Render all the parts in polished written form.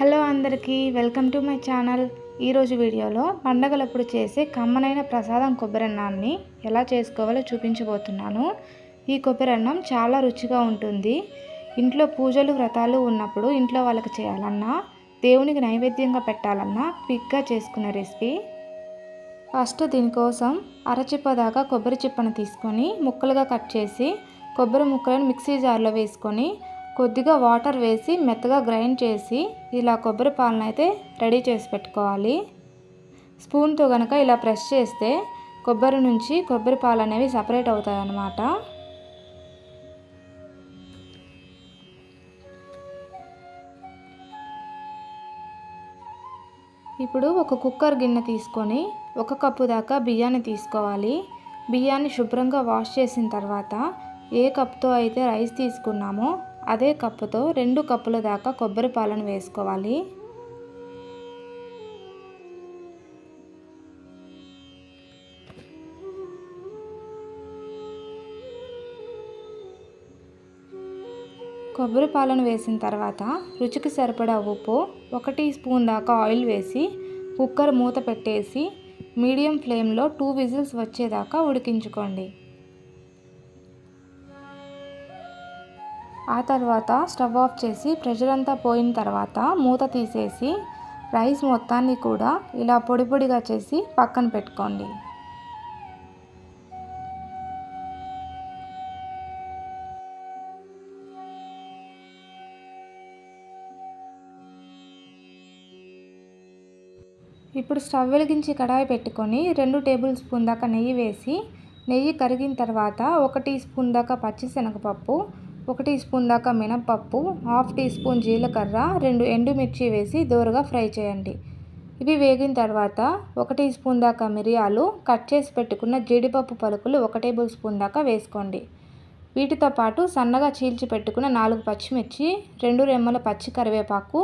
Hello అందరికీ welcome to my channel. ఈరోజు వీడియోలో పండగలప్పుడు చేసే కమ్మనైన ప్రసాదం కొబ్బరన్నాన్ని ఎలా చేసుకోవాలో చూపించబోతున్నాను. ఈ కొబ్బరన్నం చాలా రుచిగా ఉంటుంది. ఇంట్లో పూజలు వ్రతాలు ఉన్నప్పుడు ఇంట్లో వాళ్ళకి చేయాలన్నా, దేవునికి నైవేద్యంగా పెట్టాలన్నా క్విక్గా చేసుకునే రెసిపీ. ఫస్ట్ దీనికోసం అరచిప్ప దాకా కొబ్బరి చిప్పను తీసుకొని ముక్కలుగా కట్ చేసి కొబ్బరి ముక్కలను మిక్సీ జార్లో వేసుకొని కొద్దిగా వాటర్ వేసి మెత్తగా గ్రైండ్ చేసి ఇలా కొబ్బరి పాలను అయితే రెడీ చేసి పెట్టుకోవాలి. స్పూన్తో కనుక ఇలా ప్రెస్ చేస్తే కొబ్బరి నుంచి కొబ్బరి పాలు అనేవి సపరేట్ అవుతాయి అన్నమాట. ఇప్పుడు ఒక కుక్కర్ గిన్నె తీసుకొని 1 కప్పు దాకా బియ్యాన్ని తీసుకోవాలి. బియ్యాన్ని శుభ్రంగా వాష్ చేసిన తర్వాత ఏ కప్తో అయితే రైస్ తీసుకున్నామో అదే కప్పుతో 2 కప్పుల దాకా కొబ్బరి పాలను వేసుకోవాలి. కొబ్బరి పాలను వేసిన తర్వాత రుచికి సరిపడా ఉప్పు, 1 టీ స్పూన్ దాకా ఆయిల్ వేసి కుక్కర్ మూత పెట్టేసి మీడియం ఫ్లేమ్లో 2 విజిల్స్ వచ్చేదాకా ఉడికించుకోండి. ఆ తర్వాత స్టవ్ ఆఫ్ చేసి ప్రెషర్ అంతా పోయిన తర్వాత మూత తీసేసి రైస్ మొత్తాన్ని కూడా ఇలా పొడి పొడిగా చేసి పక్కన పెట్టుకోండి. ఇప్పుడు స్టవ్ వెలిగించి కడాయి పెట్టుకొని 2 టేబుల్ స్పూన్ దాకా నెయ్యి వేసి నెయ్యి కరిగిన తర్వాత 1 టీ స్పూన్ దాకా పచ్చిశనగపప్పు, 1 టీ స్పూన్ దాకా మినపప్పు, 1/2 టీ స్పూన్ జీలకర్ర, 2 ఎండుమిర్చి వేసి దోరగా ఫ్రై చేయండి. ఇవి వేగిన తర్వాత 1 టీ స్పూన్ దాకా మిరియాలు, కట్ చేసి పెట్టుకున్న జీడిపప్పు పలుకులు 1 టేబుల్ స్పూన్ దాకా వేసుకోండి. వీటితో పాటు సన్నగా చీల్చి పెట్టుకున్న 4 పచ్చిమిర్చి, 2 రెమ్మల పచ్చి కరివేపాకు,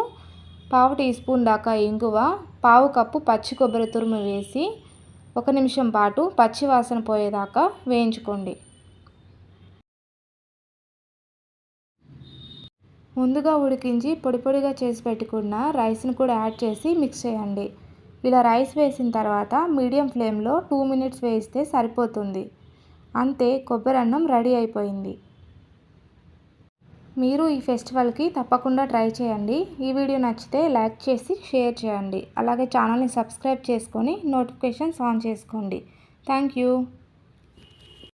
1/2 టీ స్పూన్ దాకా ఇంగువ, 1/2 కప్పు పచ్చి కొబ్బరి తురుము వేసి 1 నిమిషం పాటు పచ్చి వాసన పోయేదాకా వేయించుకోండి. ముందుగా ఉడికించి పొడి పొడిగా చేసి పెట్టుకున్న రైస్ను కూడా యాడ్ చేసి మిక్స్ చేయండి. ఇలా రైస్ వేసిన తర్వాత మీడియం ఫ్లేమ్లో 2 మినిట్స్ వేయిస్తే సరిపోతుంది. అంతే, కొబ్బరి అన్నం రెడీ అయిపోయింది. మీరు ఈ ఫెస్టివల్కి తప్పకుండా ట్రై చేయండి. ఈ వీడియో నచ్చితే లైక్ చేసి షేర్ చేయండి. అలాగే ఛానల్ని సబ్స్క్రైబ్ చేసుకొని నోటిఫికేషన్స్ ఆన్ చేసుకోండి. Thank you.